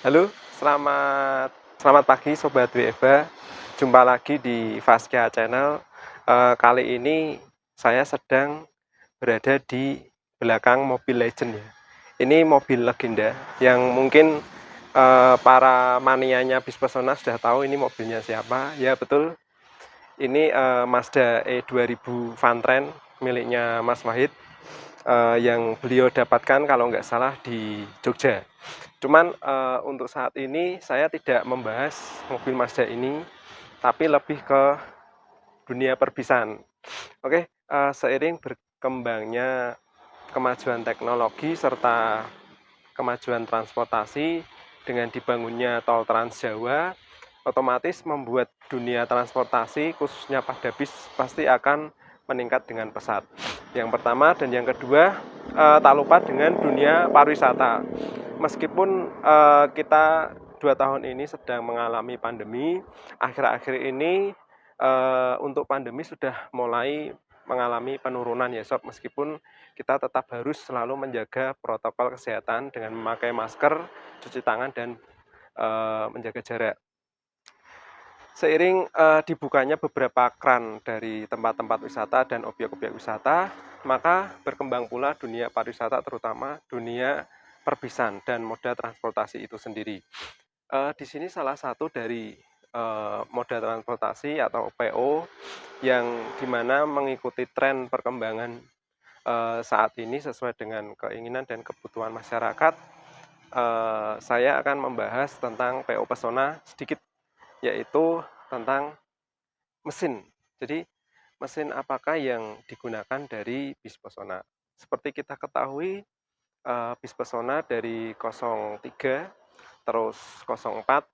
Halo, selamat pagi Sobat WFA. Jumpa lagi di Vaskia Channel. Kali ini saya sedang berada di belakang mobil legend ya. Ini mobil legenda yang mungkin para manianya bis pesona sudah tahu ini mobilnya siapa. Ya betul, ini Mazda E2000 Vantrend miliknya Mas Wahid, yang beliau dapatkan kalau nggak salah di Jogja. Cuman untuk saat ini saya tidak membahas mobil Mazda ini, tapi lebih ke dunia perbisan. Oke, seiring berkembangnya kemajuan teknologi serta kemajuan transportasi dengan dibangunnya tol Trans Jawa, otomatis membuat dunia transportasi khususnya pada bis pasti akan meningkat dengan pesat. Yang pertama dan yang kedua, tak lupa dengan dunia pariwisata. Meskipun kita 2 tahun ini sedang mengalami pandemi, akhir-akhir ini untuk pandemi sudah mulai mengalami penurunan ya sob, meskipun kita tetap harus selalu menjaga protokol kesehatan dengan memakai masker, cuci tangan, dan menjaga jarak. Seiring dibukanya beberapa keran dari tempat-tempat wisata dan objek-objek wisata, maka berkembang pula dunia pariwisata, terutama dunia perbisan dan moda transportasi itu sendiri. Di sini salah satu dari moda transportasi atau PO yang dimana mengikuti tren perkembangan saat ini sesuai dengan keinginan dan kebutuhan masyarakat. Saya akan membahas tentang PO Pesona sedikit, yaitu tentang mesin. Jadi mesin apakah yang digunakan dari bis Pesona? Seperti kita ketahui, bis Pesona dari 03, terus 04,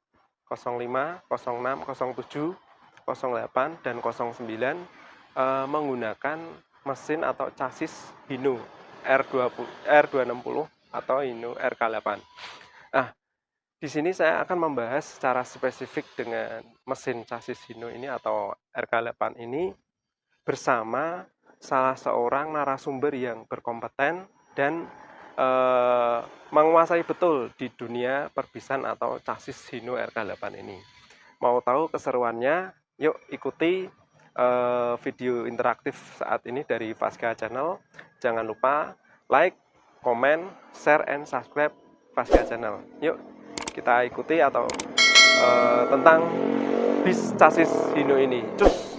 05, 06, 07, 08, dan 09 menggunakan mesin atau chassis Hino R20, R260 atau Hino RK8. Nah, di sini saya akan membahas secara spesifik dengan mesin chassis Hino ini atau RK8 ini bersama salah seorang narasumber yang berkompeten dan menguasai betul di dunia perbisan atau chassis Hino RK8 ini. Mau tahu keseruannya? Yuk ikuti video interaktif saat ini dari Vaskia Channel. Jangan lupa like, komen, share, and subscribe Vaskia Channel. Yuk kita ikuti atau tentang bis chassis Hino ini. Cus!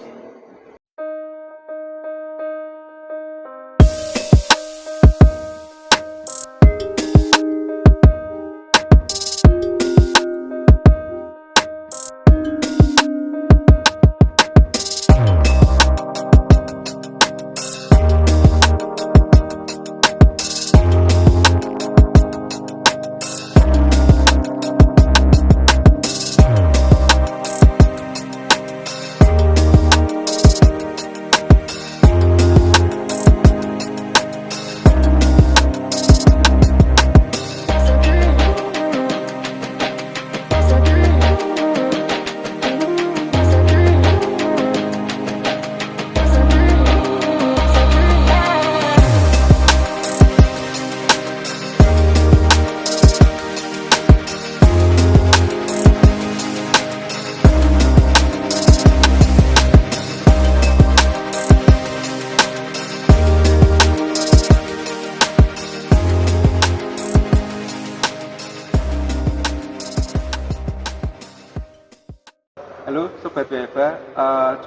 Halo Sobat Weba,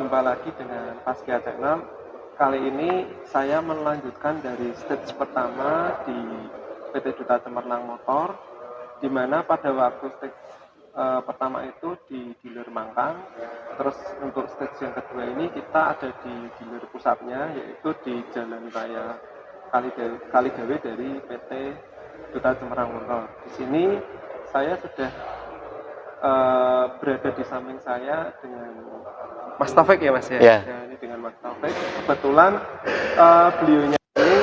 jumpa lagi dengan Vaskia Channel. Kali ini saya melanjutkan dari stage pertama di PT Duta Cemerlang Motor, di mana pada waktu stage pertama itu di dealer Mangkang. Terus untuk stage yang kedua ini kita ada di dealer pusatnya, yaitu di Jalan Raya Kaligawe dari PT Duta Cemerlang Motor. Di sini saya sudah berada di samping saya dengan Mas Taufik ya Mas ya? Ya. Ya, ini dengan Mas Taufik. Kebetulan beliaunya ini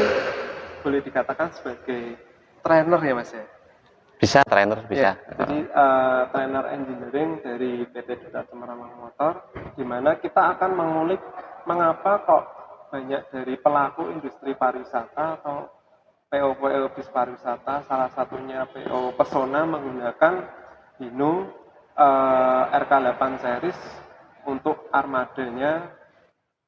boleh dikatakan sebagai trainer ya Mas ya? Bisa, trainer bisa. Ya, jadi trainer engineering dari PT Duta Cemerlang Motor, di mana kita akan mengulik mengapa kok banyak dari pelaku industri pariwisata atau PO bis pariwisata, salah satunya PO Pesona, menggunakan Hino RK8 series untuk armadanya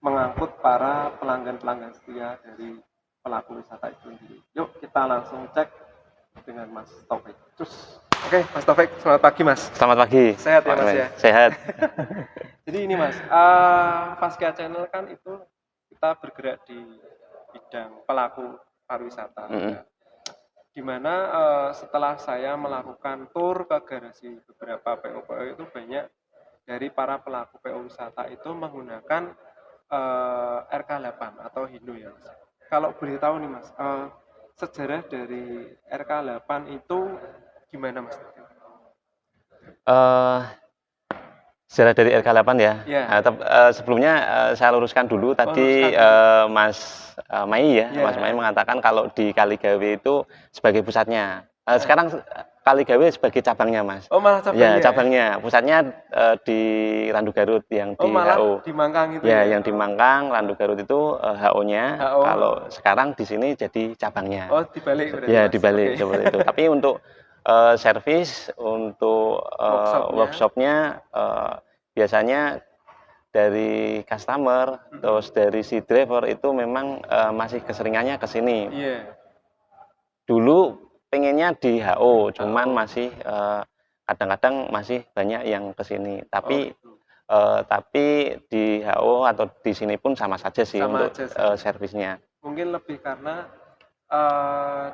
mengangkut para pelanggan-pelanggan setia dari pelaku wisata itu sendiri. Yuk kita langsung cek dengan Mas Taufik. Terus, oke Mas Taufik, selamat pagi Mas. Selamat pagi. Sehat ya Mas ya? Sehat. Jadi ini Mas, Faskia Channel kan itu kita bergerak di bidang pelaku pariwisata. Dimana setelah saya melakukan tur ke garasi beberapa PO itu banyak dari para pelaku PO wisata itu menggunakan RK8 atau Hino ya Mas. Kalau boleh tahu nih Mas, sejarah dari RK8 itu gimana Mas? Sejarah dari RK8 ya. Ya. Sebelumnya saya luruskan dulu tadi Mas Mai ya. Mas Mai mengatakan kalau di Kaligawe itu sebagai pusatnya. Sekarang Kaligawe sebagai cabangnya Mas. Oh malah cabangnya? Ya cabangnya. Pusatnya di Randu Garut yang di malah HO. Di Mangkang itu ya? Yang di Mangkang, Randu Garut itu HO-nya. Kalau sekarang di sini jadi cabangnya. Oh dibalik berarti Ya Mas. dibalik seperti itu. Tapi untuk servis, untuk workshopnya biasanya dari customer, terus dari si driver itu memang masih keseringannya ke sini. Dulu pengennya di HO, cuman masih kadang-kadang masih banyak yang ke sini. Tapi di HO atau di sini pun sama saja sih untuk servisnya. Mungkin lebih karena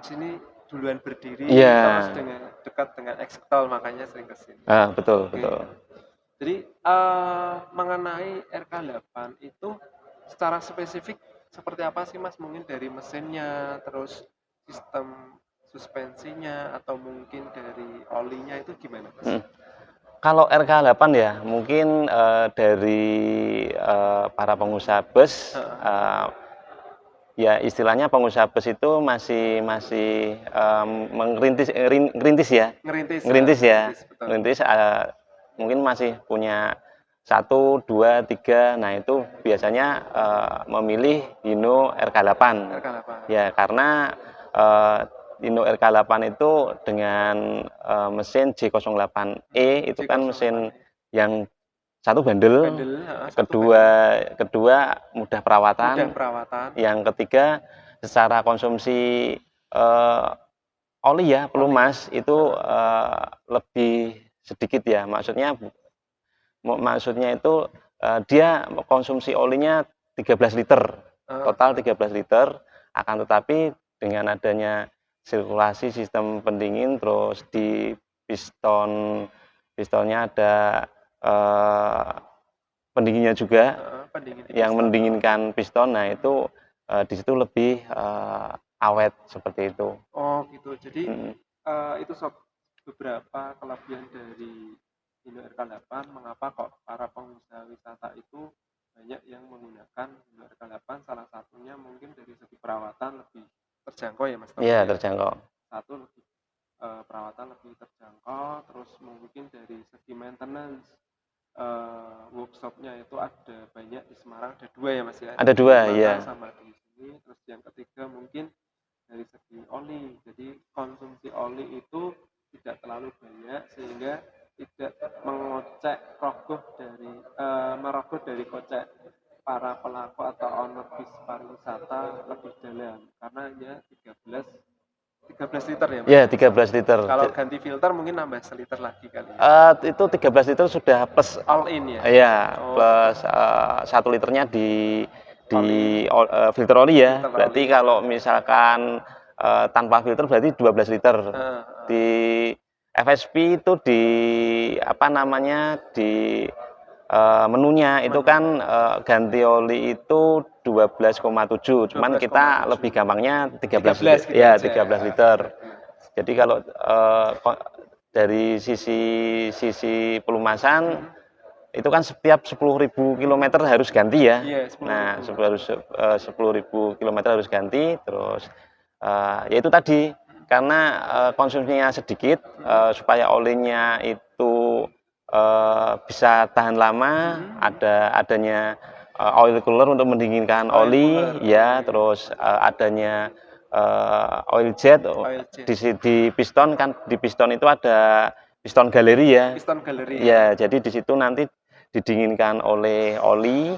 sini duluan berdiri, terus dekat dengan eksekutor, makanya sering ke sini. Betul. Jadi mengenai RK8 itu secara spesifik seperti apa sih Mas? Mungkin dari mesinnya, terus sistem suspensinya, atau mungkin dari olinya itu gimana Mas? Kalau RK8 ya, mungkin dari para pengusaha bus, ya istilahnya pengusaha bus itu masih ngerintis ya. Mungkin masih punya 1, 2, 3. Nah itu biasanya memilih Hino RK8. Ya karena Hino RK8 itu dengan mesin J08E itu kan mesin yang satu bandel, kedua mudah perawatan, yang ketiga secara konsumsi oli ya pelumas itu lebih sedikit ya, maksudnya itu dia konsumsi olinya 13 liter, total 13 liter, akan tetapi dengan adanya sirkulasi sistem pendingin, terus di pistonnya ada pendinginnya juga, yang mendinginkan piston. Nah itu di situ lebih awet seperti itu. Oh gitu, jadi itu beberapa kelebihan dari Hino RK8. Mengapa kok para pengusaha wisata itu banyak yang menggunakan Hino RK8? Salah satunya mungkin dari segi perawatan lebih terjangkau ya Mas? Iya, terjangkau. Satu, lebih perawatan lebih terjangkau, terus mungkin dari segi maintenance workshopnya itu ada banyak di Semarang, ada 2 ya Mas ya? Ada 2 ya. Sama di sini. Terus yang ketiga mungkin dari segi oli, jadi konsumsi oli itu tidak terlalu banyak sehingga tidak merogoh dari kocek para pelaku atau owner bis pariwisata lebih dalam, karena hanya 13 liter ya Mas? Iya, 13 liter. Kalau ganti filter mungkin nambah seliter lagi kali ya? Itu 13 liter sudah plus all in ya? Iya, plus 1 liternya di filter oli ya. Berarti kalau misalkan tanpa filter berarti 12 liter. Di FSP itu di menunya itu kan ganti oli itu 12,7, cuman kita lebih gampangnya 13 liter. Jadi kalau dari sisi pelumasan itu kan setiap 10.000 km harus ganti ya. Nah, 10.000 km harus ganti. Terus ya itu tadi, karena konsumsinya sedikit, supaya olinya itu bisa tahan lama, adanya oil cooler untuk mendinginkan oli ya, terus adanya oil jet di piston kan, di piston itu ada piston galeri ya. Piston galeri. Ya, jadi di situ nanti didinginkan oleh oli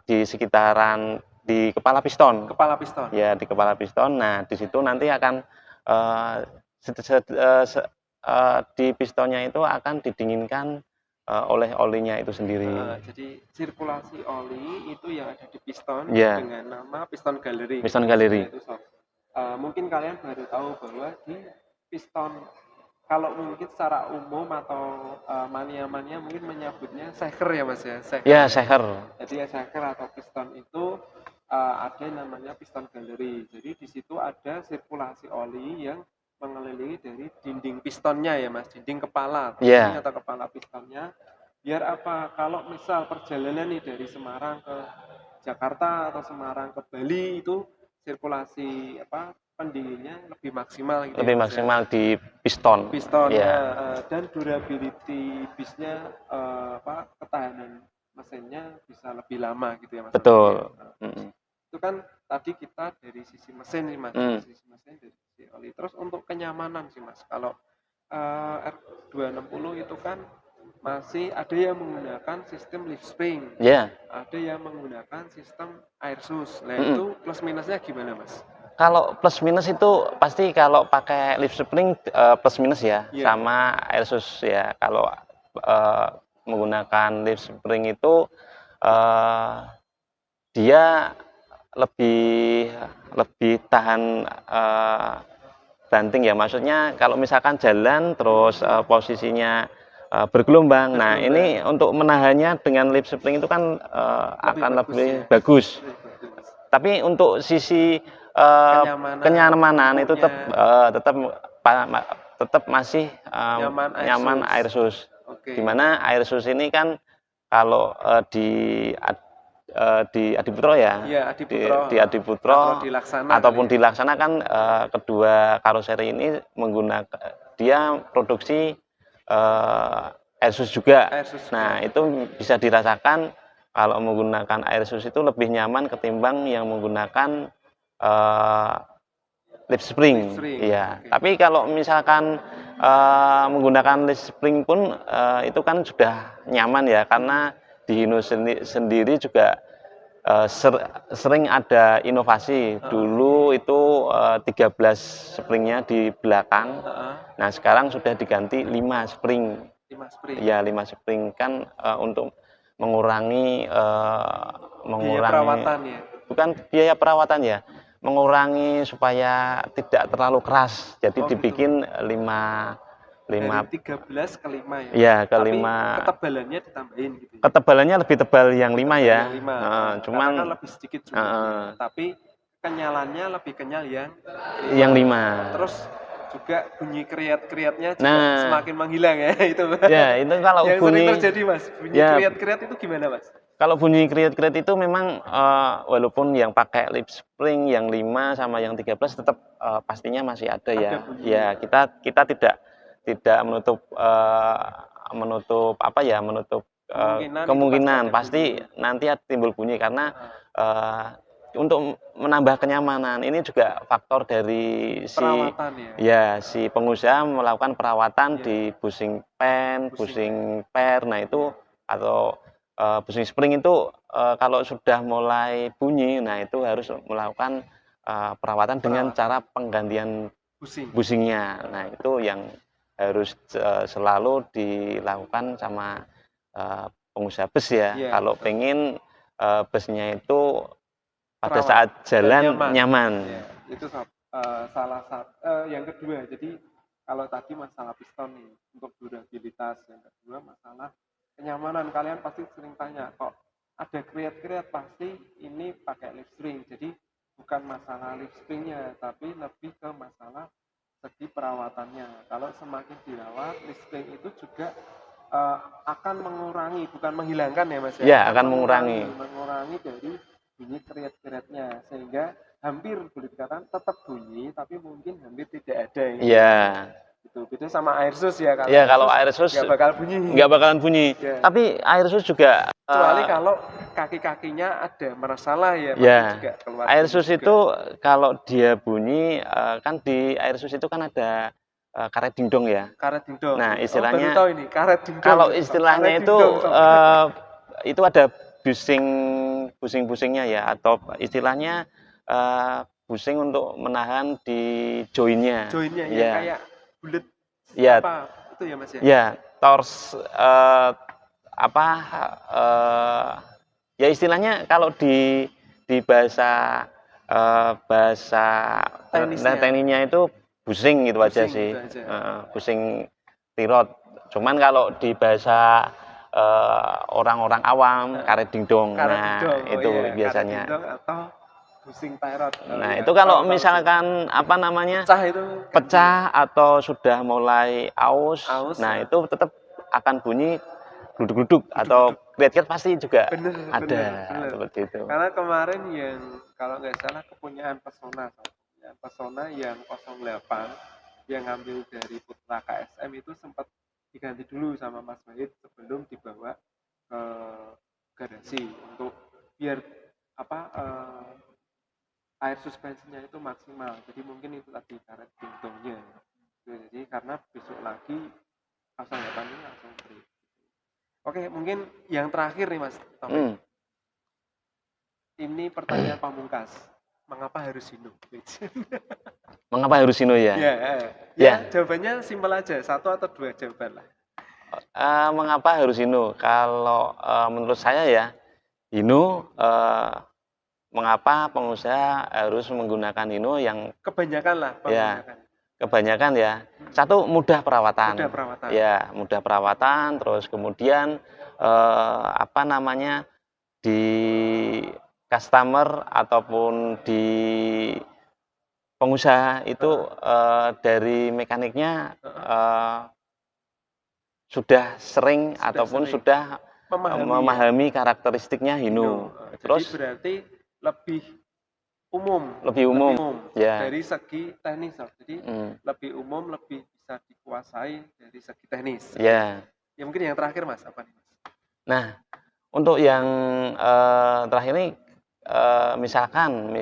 di sekitaran di kepala piston. Kepala piston. Ya, di kepala piston. Nah, di situ nanti akan di pistonnya itu akan didinginkan oleh olinya itu sendiri. Jadi sirkulasi oli itu yang ada di piston Ya. dengan nama piston galeri. Piston galeri. Itu mungkin kalian baru tahu bahwa di piston, kalau mungkin secara umum atau mania-mania mungkin menyebutnya shaker ya Mas ya. Shaker. Ya, shaker. Jadi ya shaker atau piston itu ada namanya piston galeri. Jadi di situ ada sirkulasi oli yang mengelilingi dari dinding pistonnya ya Mas, dinding kepala atau kepala pistonnya. Biar apa? Kalau misal perjalanan nih dari Semarang ke Jakarta atau Semarang ke Bali itu sirkulasi pendinginnya lebih maksimal gitu. Lebih ya, maksimal ya? Di piston. Pistonnya dan durability bisnya ketahanan mesinnya bisa lebih lama gitu ya Mas. Betul. Itu kan tadi kita dari sisi mesin nih Mas, dari sisi mesin, dari sisi oli. Terus untuk kenyamanan sih Mas, kalau R260 itu kan masih ada yang menggunakan sistem lift spring, ada yang menggunakan sistem air sus. Nah itu plus minusnya gimana Mas? Kalau plus minus itu pasti kalau pakai lift spring plus minus ya, sama air sus ya. Kalau menggunakan lift spring itu dia lebih tahan banting ya, maksudnya kalau misalkan jalan terus posisinya bergelombang. Nah ini untuk menahannya dengan lift spring itu kan akan lebih bagus. Tapi untuk sisi kenyamanan itu tetap masih nyaman air sus. Dimana air sus ini kan kalau di Adiputro ya, di Adiputro ataupun dilaksanakan kedua karoseri ini menggunakan, dia produksi air sus juga. Nah itu bisa dirasakan kalau menggunakan air sus itu lebih nyaman ketimbang yang menggunakan lift spring. Iya. Tapi kalau misalkan menggunakan lift spring pun itu kan sudah nyaman ya, karena di Hino sendiri juga sering ada inovasi. Dulu itu 13 springnya di belakang. Nah sekarang sudah diganti 5 spring. Ya 5 spring kan untuk mengurangi biaya perawatan ya. Bukan biaya perawatan ya, mengurangi supaya tidak terlalu keras. Jadi dibikin 5 dari 13 ke 5 ya. Iya, ke tapi 5. Ketebalannya ditambahin gitu. Ketebalannya lebih tebal yang 5 ya. Cuman kan lebih sedikit juga. Tapi kenyalannya lebih kenyal yang 5. Terus juga bunyi kriat-kriatnya juga semakin menghilang ya itu. Ya, itu kalau yang bunyi sering terjadi Mas. Bunyi kriat-kriat itu gimana Mas? Kalau bunyi kriat-kriat itu memang walaupun yang pakai lift spring yang 5 sama yang 13 tetap pastinya masih ada ya. Ya, kita tidak menutup kemungkinan pasti nanti timbul bunyi, karena untuk menambah kenyamanan ini juga faktor dari si pengusaha melakukan perawatan di bushing pen, bushing per. Nah itu atau bushing spring itu kalau sudah mulai bunyi, nah itu harus melakukan perawatan dengan cara penggantian bushingnya. Nah itu yang harus selalu dilakukan sama pengusaha bus ya. Kalau pengen busnya itu pada saat jalan nyaman. Ya, itu salah satu. Yang kedua, jadi kalau tadi masalah piston nih untuk durabilitas, yang kedua masalah kenyamanan. Kalian pasti sering tanya, kok ada kriat-kriat, pasti ini pakai lift spring. Jadi bukan masalah lift springnya, tapi lebih ke masalah segi perawatannya. Kalau semakin dirawat, lift spring itu juga akan mengurangi, bukan menghilangkan ya Mas ya. Ya, akan mengurangi dari bunyi kriat-kriatnya, sehingga hampir boleh dikatakan tetap bunyi, tapi mungkin hampir tidak ada yang itu. Beda sama air sus ya. Kalau air sus nggak bakalan bunyi. Ya. Tapi air sus juga kecuali kalau kaki-kakinya ada masalah ya. Juga keluar air sus juga. Itu kalau dia bunyi kan di air sus itu kan ada karet dingdong ya. Karet dingdong. Nah, baru istilahnya tahu ini karet dingdong. kalau Karet istilahnya itu dingdong, itu ada busing-busingnya ya, atau istilahnya busing untuk menahan di joinnya. Joinnya ya, Ya, kayak bulat ya, apa itu ya Mas ya? ya, tors apa ya istilahnya kalau di bahasa tekniknya itu busing gitu aja Busing sih. gitu aja. Busing tirot. Cuman kalau di bahasa orang-orang awam karet dingdong. Karet Nah, dingdong. itu iya, biasanya. Karet dingdong atau busing tirot. Nah, iya. itu kalau misalkan apa namanya? pecah itu pecah atau sudah mulai aus, nah ya. itu tetap akan bunyi gluduk-gluduk atau kiat-kiat pasti juga bener, ada bener. seperti itu. Karena kemarin yang kalau nggak salah kepunyaan Pesona yang 08 yang ngambil dari Putra KSM itu sempat diganti dulu sama Mas Wahid sebelum dibawa ke garasi untuk biar air suspensinya itu maksimal. Jadi mungkin itu tadi karet dingdongnya. Jadi karena besok lagi 08 ini langsung beri. Oke, mungkin yang terakhir nih Mas Taufik. Ini pertanyaan pamungkas. Mengapa harus Hino? Mengapa harus Hino ya? Ya, jawabannya simpel aja, 1 atau 2 jawaban lah. Mengapa harus Hino? Kalau menurut saya ya, Hino mengapa pengusaha harus menggunakan Hino yang kebanyakan lah, kebanyakan ya. Satu, mudah perawatan. Ya, mudah perawatan, terus kemudian di customer ataupun di pengusaha itu dari mekaniknya sudah sering ataupun sudah memahami karakteristiknya Hino. Terus berarti lebih umum ya. Dari segi teknis, jadi lebih umum, lebih bisa dikuasai dari segi teknis. Ya mungkin yang terakhir Mas, apa nih Mas? Nah, untuk yang terakhir ini misalkan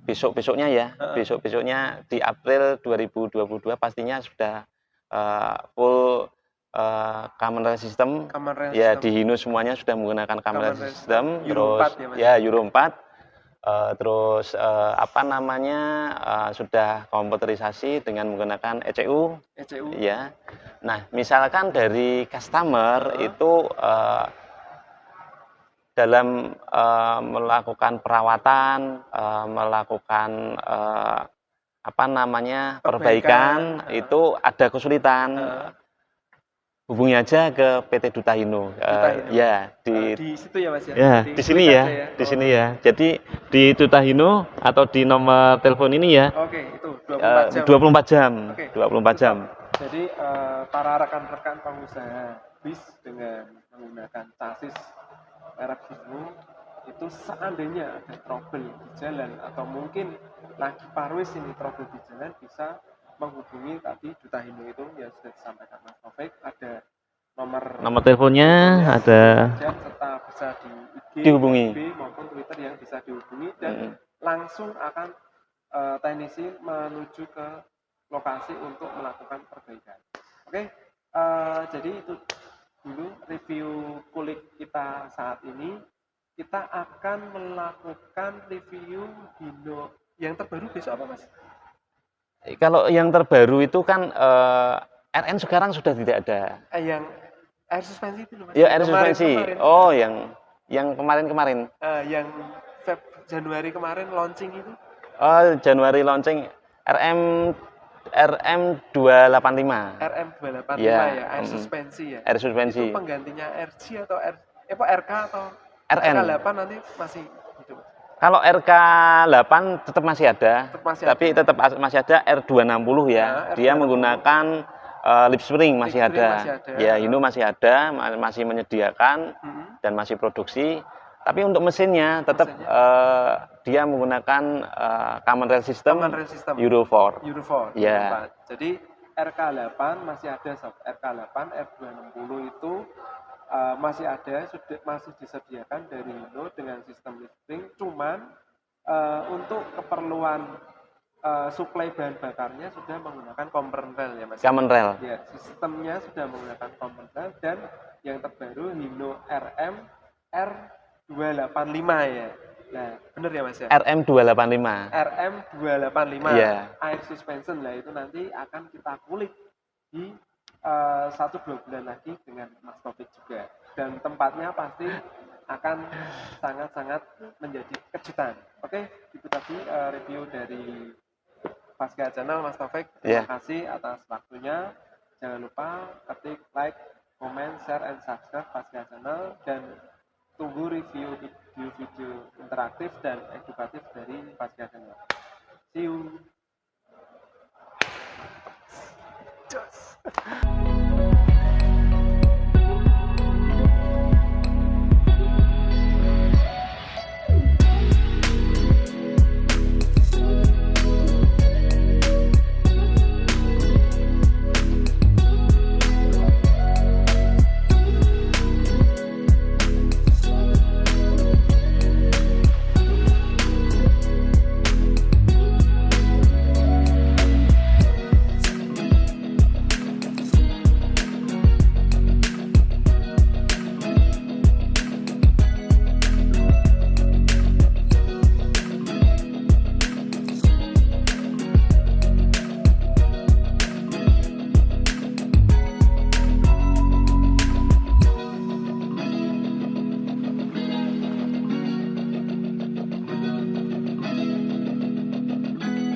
besok-besoknya ya, besok-besoknya di April 2022 pastinya sudah full common rail system. Di Hino semuanya sudah menggunakan common rail system, terus Euro 4. Terus sudah komputerisasi dengan menggunakan ECU. Ya. Nah, misalkan dari customer itu dalam melakukan perawatan, melakukan perbaikan itu ada kesulitan. Hubungi aja ke PT Duta Hino. Ya, di situ ya Mas ya. Di sini ya, di sini ya. Jadi di Duta Hino atau di nomor telepon ini ya. Oke, itu 24 jam. 24 jam. Jadi para rekan-rekan pengusaha bis dengan menggunakan chassis merek Hino itu seandainya ada trouble di jalan atau mungkin lagi parwis ini trouble di jalan bisa menghubungi tadi Duta Hino itu yang sudah disampaikan Mas Taufik, ada nomor teleponnya ada serta bisa dihubungi maupun Twitter yang bisa dihubungi dan langsung akan teknisi menuju ke lokasi untuk melakukan perbaikan. Oke, jadi itu dulu review kulik kita saat ini. Kita akan melakukan review Hino yang terbaru besok apa Mas? Kalau yang terbaru itu kan RN sekarang sudah tidak ada. Yang air suspensi itu Mas? Ya, air suspensi. Oh, yang kemarin-kemarin. Yang Januari kemarin launching itu? Oh, Januari launching RM 285. RM 285 ya, air suspensi ya. Air suspensi. Itu penggantinya RG atau RK atau RN? RK8 nanti masih hidup. Kalau RK8 tetap masih ada, tapi tetap masih ada R260 ya. Dia menggunakan lip spring masih ada. Ya, Hino masih ada, masih menyediakan dan masih produksi. Tapi untuk mesinnya tetap dia menggunakan common rail system Euro 4. Ya. Jadi RK8 masih ada, RK8, R260 itu masih ada, masih disediakan dari Hino dengan sistem lip spring. Cuman untuk keperluan suplai bahan bakarnya sudah menggunakan common rail ya Mas. Common rail. Ya, sistemnya sudah menggunakan common rail dan yang terbaru Hino RM R285 ya. Nah, benar ya Mas ya? RM285. RM285. Iya. Air suspension lah itu nanti akan kita kulik di 1-2 bulan lagi dengan Mas Taufik juga. Dan tempatnya pasti akan sangat-sangat menjadi kejutan. Oke, itu tadi review dari Faskia Channel Mas Taufik. Terima kasih atas waktunya. Jangan lupa ketik like, comment, share, and subscribe Faskia Channel dan tunggu review video interaktif dan edukatif dari Faskia Channel. See you.